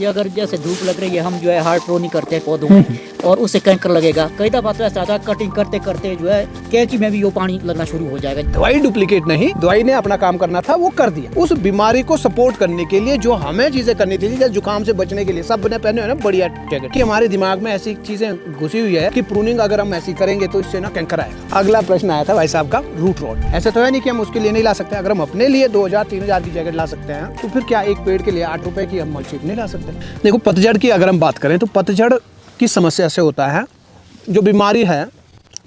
कि अगर जैसे धूप लग रही है, हम जो है हार्ड प्रोनिंग करते हैं पौधों में और उससे कैंकर लगेगा। कई दफा तो ऐसा आता है कटिंग करते करते जो है कैंची में भी वो पानी लगना शुरू हो जाएगा। दवाई डुप्लीकेट नहीं, दवाई ने अपना काम करना था वो कर दिया। उस बीमारी को सपोर्ट करने के लिए जो हमें चीजें करनी थी, जैसे जुकाम से बचने के लिए सब ने पहने हुए ना बढ़िया जैकेट, कि हमारे दिमाग में ऐसी चीजें घुसी हुई है कि प्रूनिंग अगर हम ऐसी करेंगे तो इससे ना कैंकर आएगा। अगला प्रश्न आया था भाई साहब का रूट रॉड। ऐसा तो है नहीं कि हम उसके लिए नहीं ला सकते। अगर हम अपने लिए 2000-3000 की जैकेट ला सकते हैं तो फिर क्या एक पेड़ के लिए 8 रुपए की हम मल्चिंग नहीं ला सकते। देखो पतझड़ की अगर हम बात करें तो पतझड़ की समस्या से होता है, जो बीमारी है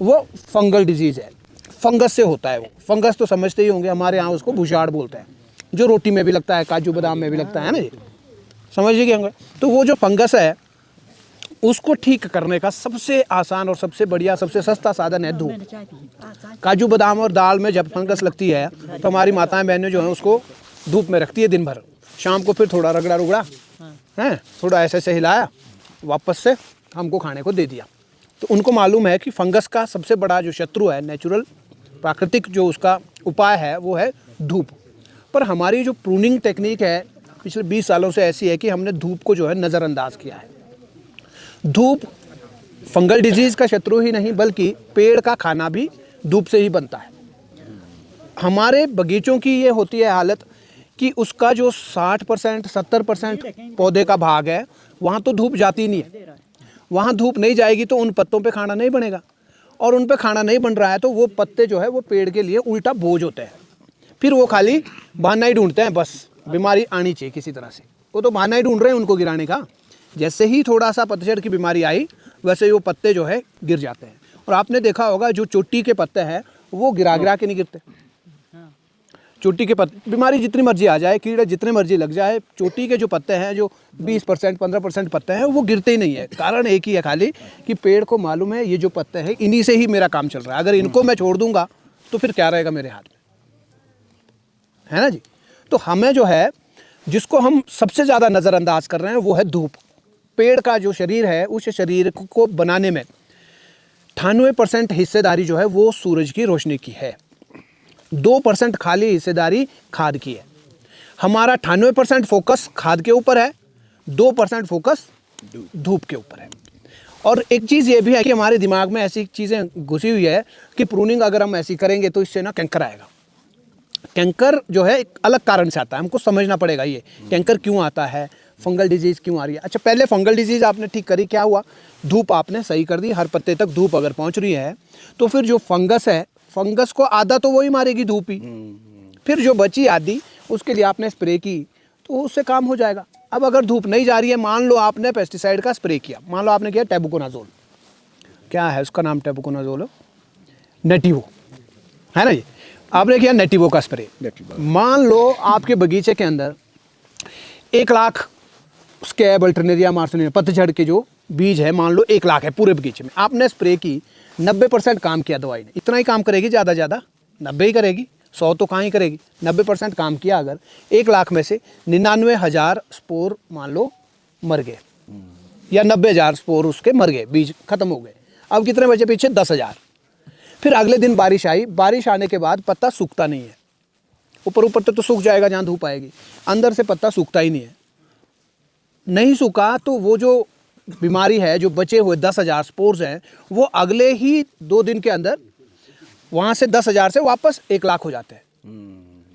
वो फंगल डिजीज है, फंगस से होता है। वो फंगस तो समझते ही होंगे, हमारे यहाँ उसको भुषाड़ बोलते हैं, जो रोटी में भी लगता है, काजू बादाम में भी लगता है ना जी, समझ गए होंगे। तो वो जो फंगस है उसको ठीक करने का सबसे आसान और सबसे बढ़िया सबसे सस्ता साधन है धूप। काजू बादाम और दाल में जब फंगस लगती है तो हमारी माताएं बहनें जो हैं उसको धूप में रखती है दिन भर, शाम को फिर थोड़ा रगड़ा रुगड़ा है, थोड़ा ऐसे ऐसे हिलाया, वापस से हमको खाने को दे दिया। तो उनको मालूम है कि फंगस का सबसे बड़ा जो शत्रु है, नेचुरल प्राकृतिक जो उसका उपाय है वो है धूप। पर हमारी जो प्रूनिंग टेक्निक है पिछले 20 सालों से ऐसी है कि हमने धूप को जो है नज़रअंदाज किया है। धूप फंगल डिजीज़ का शत्रु ही नहीं बल्कि पेड़ का खाना भी धूप से ही बनता है। हमारे बगीचों की ये होती है हालत कि उसका जो 60% 70% पौधे का भाग है वहाँ तो धूप जाती नहीं है। वहाँ धूप नहीं जाएगी तो उन पत्तों पे खाना नहीं बनेगा, और उन पे खाना नहीं बन रहा है तो वो पत्ते जो है वो पेड़ के लिए उल्टा बोझ होते हैं। फिर वो खाली बहाना ही ढूंढते हैं, बस बीमारी आनी चाहिए किसी तरह से, वो तो बहाना ही ढूंढ रहे हैं उनको गिराने का। जैसे ही थोड़ा सा पतझड़ की बीमारी आई वैसे ही वो पत्ते जो है गिर जाते हैं। और आपने देखा होगा जो चोटी के पत्ते हैं वो गिरा गिरा के नहीं गिरते। चोटी के पत्ते, बीमारी जितनी मर्जी आ जाए, कीड़े जितने मर्जी लग जाए, चोटी के जो पत्ते हैं जो 20% 15% पत्ते हैं वो गिरते ही नहीं है। कारण एक ही है खाली कि पेड़ को मालूम है ये जो पत्ते हैं इन्हीं से ही मेरा काम चल रहा है, अगर इनको मैं छोड़ दूंगा तो फिर क्या रहेगा मेरे हाथ में, है ना जी। तो हमें जो है जिसको हम सबसे ज़्यादा नज़रअंदाज कर रहे हैं वो है धूप। पेड़ का जो शरीर है उस शरीर को बनाने में 98% हिस्सेदारी जो है वो सूरज की रोशनी की है, 2% खाली हिस्सेदारी खाद की है। हमारा 98% फोकस खाद के ऊपर है, 2% फोकस धूप के ऊपर है। और एक चीज़ ये भी है कि हमारे दिमाग में ऐसी चीज़ें घुसी हुई है कि प्रूनिंग अगर हम ऐसी करेंगे तो इससे ना कैंकर आएगा। कैंकर जो है एक अलग कारण से आता है, हमको समझना पड़ेगा ये कैंकर क्यों आता है, फंगल डिजीज़ क्यों आ रही है। अच्छा पहले फंगल डिजीज़ आपने ठीक करी, क्या हुआ, धूप आपने सही कर दी, हर पत्ते तक धूप अगर पहुंच रही है तो फिर जो फंगस है, फंगस को आधा तो वही मारेगी धूप ही, फिर जो बची आधी उसके लिए आपने स्प्रे की तो उससे काम हो जाएगा। अब अगर धूप नहीं जा रही है, मान लो आपने पेस्टिसाइड का स्प्रे किया, मान लो आपने किया टेबुकोनाजोल, क्या है उसका नाम, टेबुकोनाजोल नेटिवो, है ना जी, आपने किया नेटिवो का स्प्रे। मान लो आपके बगीचे के अंदर 1 लाख स्कैब अल्टरनेरिया मार्सनिया पतझड़ के जो बीज है, मान लो 1 लाख है पूरे बगीचे में, आपने स्प्रे की, 90% काम किया दवाई ने, इतना ही काम करेगी, ज़्यादा 90 ही करेगी, 100 तो कहाँ ही करेगी, 90% काम किया। अगर 1 लाख में से 99,000 स्पोर मान लो मर गए, या 90,000 स्पोर उसके मर गए, बीज खत्म हो गए, अब कितने बचे पीछे, 10,000। फिर अगले दिन बारिश आई, बारिश आने के बाद पत्ता सूखता नहीं है, ऊपर ऊपर तो सूख जाएगा जहाँ धूप आएगी, अंदर से पत्ता सूखता ही नहीं है, नहीं सूखा तो वो जो बीमारी है, जो बचे हुए 10,000 स्पोर्स हैं वो अगले ही 2 दिन के अंदर वहाँ से 10,000 से वापस 1 लाख हो जाते हैं।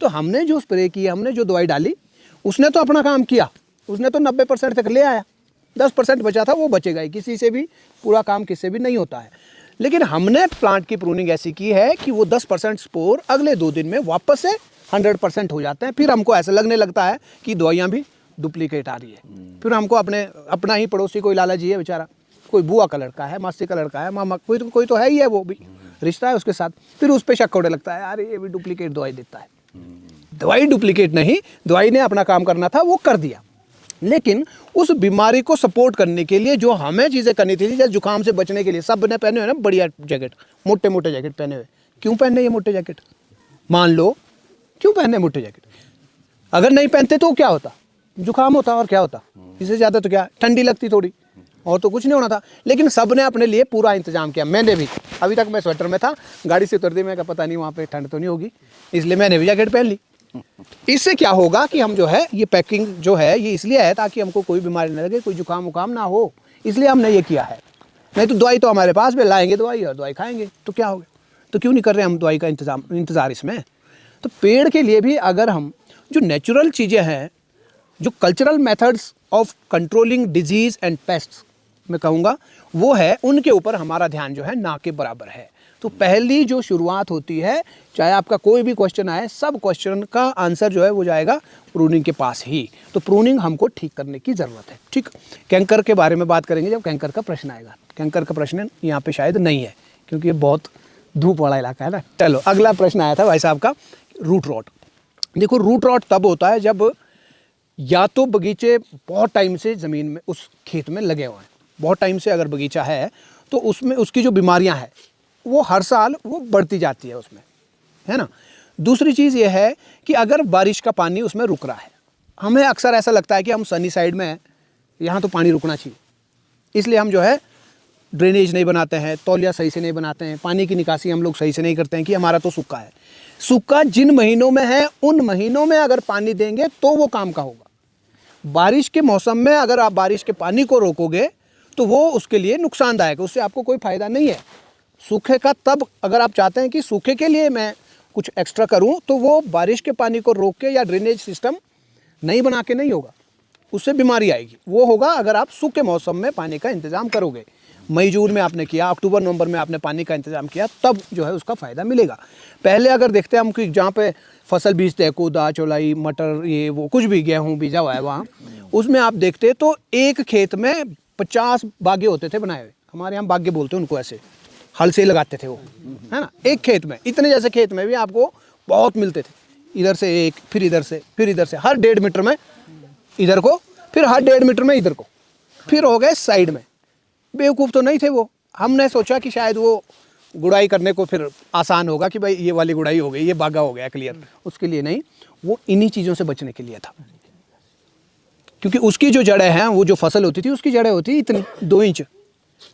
तो हमने जो स्प्रे की, हमने जो दवाई डाली, उसने तो अपना काम किया, उसने तो 90% तक ले आया, 10% बचा था वो बचेगा ही, किसी से भी पूरा काम किससे भी नहीं होता है। लेकिन हमने प्लांट की प्रूनिंग ऐसी की है कि वो 10% स्पोर अगले 2 दिन में वापस से 100% हो जाते हैं। फिर हमको ऐसा लगने लगता है कि दवाइयाँ भी डुप्लीकेट आ रही है। फिर हमको अपना ही पड़ोसी कोई लालची है बेचारा, कोई बुआ का लड़का है, मासी का लड़का है, मामा कोई तो है ही है, वो भी रिश्ता है उसके साथ, फिर उस पर शक होने लगता है, यार ये भी डुप्लीकेट दवाई देता है। दवाई डुप्लीकेट नहीं, दवाई ने अपना काम करना था वो कर दिया। लेकिन उस बीमारी को सपोर्ट करने के लिए जो हमें चीज़ें करनी थी, जैसे जुकाम से बचने के लिए सब ने पहने हुए ना बढ़िया जैकेट, मोटे मोटे जैकेट पहने हुए। क्यों पहने ये मोटे जैकेट, मान लो क्यों पहने मोटे जैकेट, अगर नहीं पहनते तो क्या होता, जुकाम होता और क्या होता, इससे ज़्यादा तो क्या ठंडी लगती थोड़ी, और तो कुछ नहीं होना था। लेकिन सब ने अपने लिए पूरा इंतजाम किया, मैंने भी, अभी तक मैं स्वेटर में था, गाड़ी से उतर दी, मैं कहा पता नहीं वहाँ पे ठंड तो नहीं होगी, इसलिए मैंने भी जैकेट पहन ली। इससे क्या होगा कि हम जो है ये पैकिंग जो है ये इसलिए है ताकि हमको कोई बीमारी न लगे, कोई जुकाम उकाम ना हो, इसलिए हमने ये किया है। नहीं तो दवाई तो हमारे पास में लाएंगे दवाई और दवाई खाएंगे तो क्या होगा, तो क्यों नहीं कर रहे हम दवाई का इंतज़ार इसमें। तो पेड़ के लिए भी अगर हम जो नेचुरल चीज़ें हैं, जो cultural methods of controlling disease and pests मैं कहूँगा वो है, उनके ऊपर हमारा ध्यान जो है ना के बराबर है। तो पहली जो शुरुआत होती है, चाहे आपका कोई भी क्वेश्चन आए, सब क्वेश्चन का आंसर जो है वो जाएगा प्रूनिंग के पास ही। तो प्रूनिंग हमको ठीक करने की ज़रूरत है। ठीक, कैंकर के बारे में बात करेंगे जब कैंकर का प्रश्न आएगा। कैंकर का प्रश्न यहाँ पे शायद नहीं है क्योंकि ये बहुत धूप वाला इलाका है ना। चलो अगला प्रश्न आया था भाई साहब का, रूट रॉट। देखो रूट रॉट तब होता है जब या तो बगीचे बहुत टाइम से ज़मीन में उस खेत में लगे हुए हैं, बहुत टाइम से अगर बगीचा है तो उसमें उसकी जो बीमारियां हैं वो हर साल वो बढ़ती जाती है उसमें, है ना। दूसरी चीज़ ये है कि अगर बारिश का पानी उसमें रुक रहा है, हमें अक्सर ऐसा लगता है कि हम सनी साइड में हैं, यहाँ तो पानी रुकना चाहिए, इसलिए हम जो है ड्रेनेज नहीं बनाते हैं, तौलिया सही से नहीं बनाते हैं, पानी की निकासी हम लोग सही से नहीं करते हैं कि हमारा तो सूखा है। सूखा जिन महीनों में है उन महीनों में अगर पानी देंगे तो वो काम का होगा। बारिश के मौसम में अगर आप बारिश के पानी को रोकोगे तो वो उसके लिए नुकसानदायक है, उससे आपको कोई फ़ायदा नहीं है। सूखे का तब अगर आप चाहते हैं कि सूखे के लिए मैं कुछ एक्स्ट्रा करूं तो वो बारिश के पानी को रोक के या ड्रेनेज सिस्टम नहीं बना के नहीं होगा, उससे बीमारी आएगी। वो होगा अगर आप सूखे मौसम में पानी का इंतज़ाम करोगे, मई जून में आपने किया, अक्टूबर नवंबर में आपने पानी का इंतज़ाम किया, तब जो है उसका फ़ायदा मिलेगा। पहले अगर देखते हैं हम कि जहाँ पे फसल बीजते हैं, कोदा, चौलाई, मटर, ये वो कुछ भी गेहूँ बीजा हुआ है वहाँ, उसमें आप देखते तो एक खेत में 50 बागे होते थे बनाए हुए, हमारे यहाँ बागे बोलते हैं उनको, ऐसे हल से लगाते थे वो, है ना। एक खेत में इतने जैसे खेत में भी आपको बहुत मिलते थे, इधर से एक, फिर इधर से, फिर इधर से, हर 1.5 मीटर में इधर को, फिर हर 1.5 मीटर में इधर को, फिर हो गए साइड में। बेवकूफ़ तो नहीं थे वो, हमने सोचा कि शायद वो गुड़ाई करने को फिर आसान होगा कि भाई ये वाली गुड़ाई हो गई, ये बागा हो गया क्लियर, उसके लिए नहीं, वो इन्हीं चीज़ों से बचने के लिए था। क्योंकि उसकी जो जड़ें हैं, वो जो फसल होती थी उसकी जड़ें होती इतनी 2 इंच,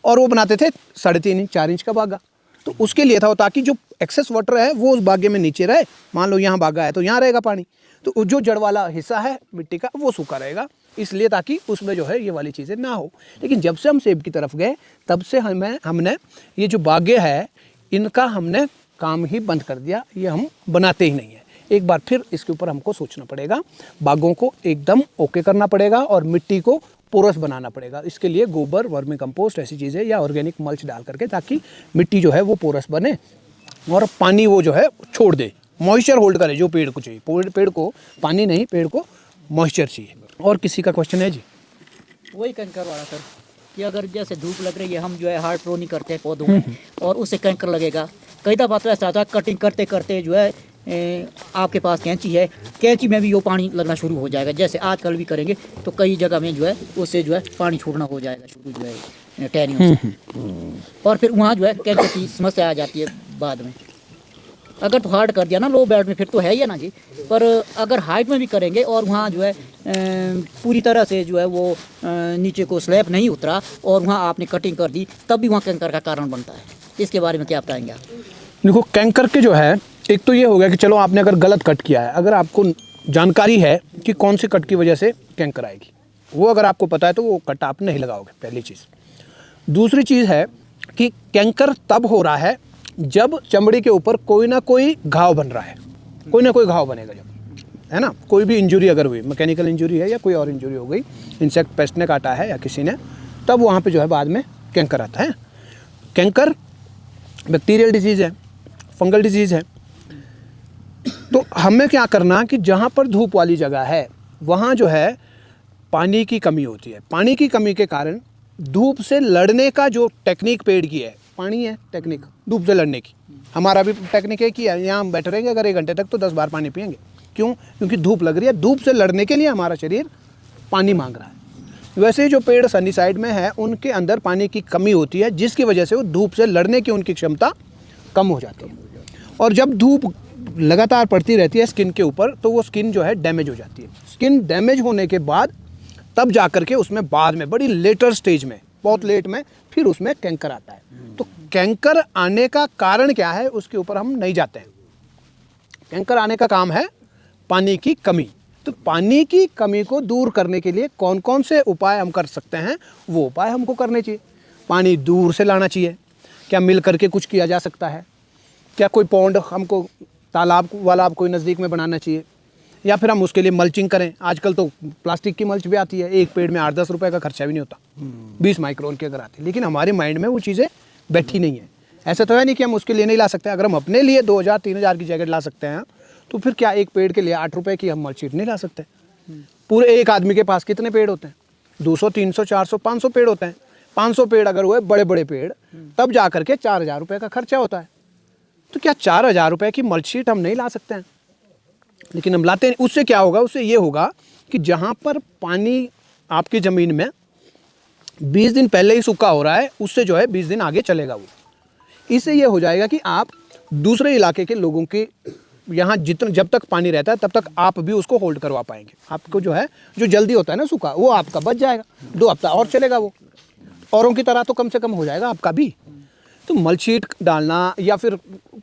और वो बनाते थे 3.5 इंच 4 इंच का बागा। तो उसके लिए था, ताकि जो एक्सेस वाटर है वो उस बागे में नीचे रहे। मान लो यहाँ बागा है तो यहाँ रहेगा पानी, तो जो जड़ वाला हिस्सा है मिट्टी का वो सूखा रहेगा, इसलिए ताकि उसमें जो है ये वाली चीज़ें ना हो। लेकिन जब से हम सेब की तरफ गए तब से हमने ये जो बागे हैं इनका हमने काम ही बंद कर दिया, ये हम बनाते ही नहीं है। एक बार फिर इसके ऊपर हमको सोचना पड़ेगा, बागों को एकदम ओके करना पड़ेगा और मिट्टी को पोरस बनाना पड़ेगा। इसके लिए गोबर, वर्मी कंपोस्ट ऐसी चीज़ें या ऑर्गेनिक मल्च डाल करके, ताकि मिट्टी जो है वो पोरस बने और पानी वो जो है छोड़ दे, मॉइस्चर होल्ड करे जो पेड़ को चाहिए। पेड़ को पानी नहीं, पेड़ को मॉइस्चर चाहिए। और किसी का क्वेश्चन है जी? वही कैंकर वाला सर, कि अगर जैसे धूप लग रही है, हम जो है हार्ड प्रोनिंग करते हैं पौधों में और उससे कैंकर लगेगा। कई दफ़ा तो ऐसा होता है कटिंग करते करते जो है आपके पास कैंची है, कैंची में भी वो पानी लगना शुरू हो जाएगा। जैसे आजकल भी करेंगे तो कई जगह में जो है उससे जो है पानी छोड़ना हो जाएगा शुरू जो है टहनियों से, और फिर वहाँ जो है कैंसर की समस्या आ जाती है बाद में। अगर तो हार्ड कर दिया ना लो बेड में फिर तो है ही है ना जी, पर अगर हाइट में भी करेंगे और वहाँ जो है पूरी तरह से जो है वो नीचे को स्लैब नहीं उतरा और वहाँ आपने कटिंग कर दी, तब भी वहाँ कैंकर का कारण बनता है। इसके बारे में क्या बताएंगे आप? देखो कैंकर के जो है, एक तो ये हो गया कि चलो आपने अगर गलत कट किया है, अगर आपको जानकारी है कि कौन सी कट की वजह से कैंकर आएगी, वो अगर आपको पता है तो वो कट आप नहीं लगाओगे, पहली चीज़। दूसरी चीज़ है कि कैंकर तब हो रहा है जब चमड़ी के ऊपर कोई ना कोई घाव बन रहा है, कोई ना कोई घाव बनेगा जब, है ना। कोई भी इंजरी अगर हुई, मैकेनिकल इंजरी है या कोई और इंजरी हो गई, इंसेक्ट पेस्ट ने काटा है या किसी ने, तब वहाँ पे जो है बाद में कैंकर आता है। कैंकर बैक्टीरियल डिजीज़ है, फंगल डिजीज़ है। तो हमें क्या करना कि जहाँ पर धूप वाली जगह है वहाँ जो है पानी की कमी होती है। पानी की कमी के कारण धूप से लड़ने का जो टेक्निक पेड़ की है, पानी है टेक्निक धूप से लड़ने की, हमारा भी टेक्निक है कि यहाँ हम बैठे रहेंगे अगर 1 घंटे तक तो 10 बार पानी पिएंगे। क्यों? क्योंकि धूप लग रही है, धूप से लड़ने के लिए हमारा शरीर पानी मांग रहा है। वैसे ही जो पेड़ सनी साइड में है उनके अंदर पानी की कमी होती है, जिसकी वजह से वो धूप से लड़ने की उनकी क्षमता कम हो जाती है। और जब धूप लगातार पड़ती रहती है स्किन के ऊपर तो वो स्किन जो है डैमेज हो जाती है। स्किन डैमेज होने के बाद तब जा कर के उसमें बाद में बड़ी लेटर स्टेज में, बहुत लेट में, फिर उसमें कैंकर आता है। तो कैंकर आने का कारण क्या है उसके ऊपर हम नहीं जाते हैं। कैंकर आने का काम है पानी की कमी। तो पानी की कमी को दूर करने के लिए कौन कौन से उपाय हम कर सकते हैं, वो उपाय हमको करने चाहिए। पानी दूर से लाना चाहिए। क्या मिल करके कुछ किया जा सकता है? क्या कोई पौंड हमको तालाब वाला कोई नज़दीक में बनाना चाहिए, या फिर हम उसके लिए मल्चिंग करें। आजकल तो प्लास्टिक की मल्च भी आती है, एक पेड़ में 8-10 रुपए का खर्चा भी नहीं होता, 20 माइक्रोन की अगर आती है। लेकिन हमारे माइंड में वो चीज़ें बैठी नहीं है। ऐसा तो है नहीं कि हम उसके लिए नहीं ला सकते। अगर हम अपने लिए 2000-3000 की जैकेट ला सकते हैं, तो फिर क्या एक पेड़ के लिए 8 रुपए की हम मल्च शीट नहीं ला सकते? पूरे एक आदमी के पास कितने पेड़ होते हैं? 200, 300, 400, 500 पेड़ होते हैं। 500 पेड़ अगर हुए बड़े बड़े पेड़, तब जा करके 4000 रुपये का खर्चा होता है। तो क्या 4000 रुपये की मल्च शीट हम नहीं ला सकते हैं? लेकिन हम लाते हैं। उससे क्या होगा? उससे ये होगा कि जहाँ पर पानी आपकी ज़मीन में 20 दिन पहले ही सूखा हो रहा है, उससे जो है 20 दिन आगे चलेगा वो। इससे ये हो जाएगा कि आप दूसरे इलाके के लोगों के यहाँ जब तक पानी रहता है तब तक आप भी उसको होल्ड करवा पाएंगे। आपको जो है, जो जल्दी होता है ना सूखा, वो आपका बच जाएगा, 2 हफ्ता और चलेगा वो। औरों की तरह तो कम से कम हो जाएगा आपका भी। तो मल्च शीट डालना, या फिर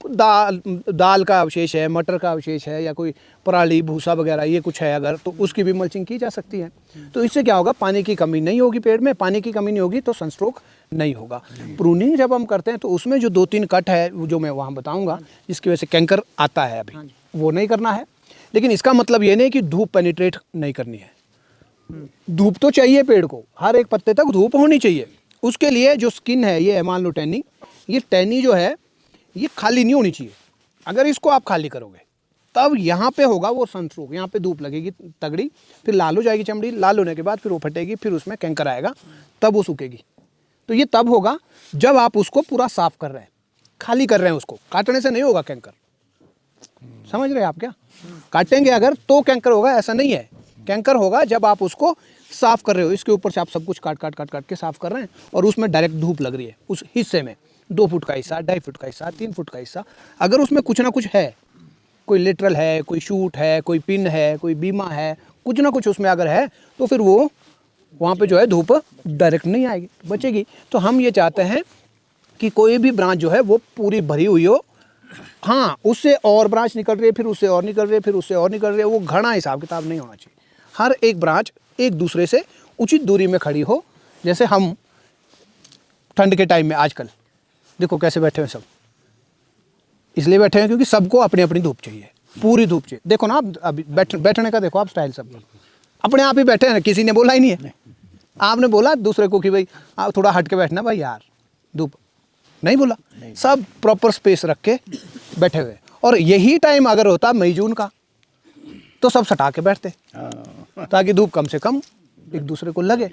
दाल का अवशेष है, मटर का अवशेष है, या कोई पराली भूसा वगैरह ये कुछ है अगर, तो उसकी भी मल्चिंग की जा सकती है। तो इससे क्या होगा? पानी की कमी नहीं होगी पेड़ में। पानी की कमी नहीं होगी तो सनस्ट्रोक नहीं होगा। प्रूनिंग जब हम करते हैं तो उसमें जो 2-3 कट है, जो मैं वहाँ बताऊँगा, जिसकी वजह से कैंकर आता है अभी, वो नहीं करना है। लेकिन इसका मतलब ये नहीं कि धूप पेनिट्रेट नहीं करनी है। धूप तो चाहिए पेड़ को, हर एक पत्ते तक धूप होनी चाहिए। उसके लिए जो स्किन है, ये है मान लो टहनी, ये टहनी जो है ये खाली नहीं होनी चाहिए। अगर इसको आप खाली करोगे तब यहाँ पे होगा वो सनस्ट्रोक, यहाँ पे धूप लगेगी तगड़ी, फिर लाल हो जाएगी चमड़ी, लाल होने के बाद फिर वो फटेगी, फिर उसमें कैंकर आएगा, तब वो सूखेगी। तो ये तब होगा जब आप उसको पूरा साफ कर रहे हैं, खाली कर रहे हैं। उसको काटने से नहीं होगा कैंकर, समझ रहे हैं आप? क्या काटेंगे अगर तो कैंकर होगा, ऐसा नहीं है। कैंकर होगा जब आप उसको साफ कर रहे हो, इसके ऊपर से आप सब कुछ काट के साफ कर रहे हैं, और उसमें डायरेक्ट धूप लग रही है उस हिस्से में। 2 फुट का हिस्सा, 2.5 फुट का हिस्सा, 3 फुट का हिस्सा, अगर उसमें कुछ ना कुछ है, कोई लेटरल है, कोई शूट है, कोई पिन है, कोई बीमा है, कुछ ना कुछ उसमें अगर है, तो फिर वो वहाँ पे जो है धूप डायरेक्ट नहीं आएगी, बचेगी। तो हम ये चाहते हैं कि कोई भी ब्रांच जो है वो पूरी भरी हुई हो। हाँ, उससे और ब्रांच निकल रही है, फिर उससे और निकल रही है, फिर उससे और निकल रही है, वो घना हिसाब किताब नहीं होना चाहिए। हर एक ब्रांच एक दूसरे से उचित दूरी में खड़ी हो। जैसे हम ठंड के टाइम में आजकल देखो कैसे बैठे हैं सब, इसलिए बैठे हैं क्योंकि सबको अपनी अपनी धूप चाहिए, पूरी धूप चाहिए। देखो ना आप अभी बैठने का देखो आप स्टाइल, सब अपने आप ही बैठे हैं, किसी ने बोला ही नहीं है। आपने बोला दूसरे को कि भाई आप थोड़ा हट के बैठना भाई यार, धूप नहीं बोला, सब प्रॉपर स्पेस रख के बैठे हुए। और यही टाइम अगर होता मई जून का, तो सब सटा के बैठते, ताकि धूप कम से कम एक दूसरे को लगे।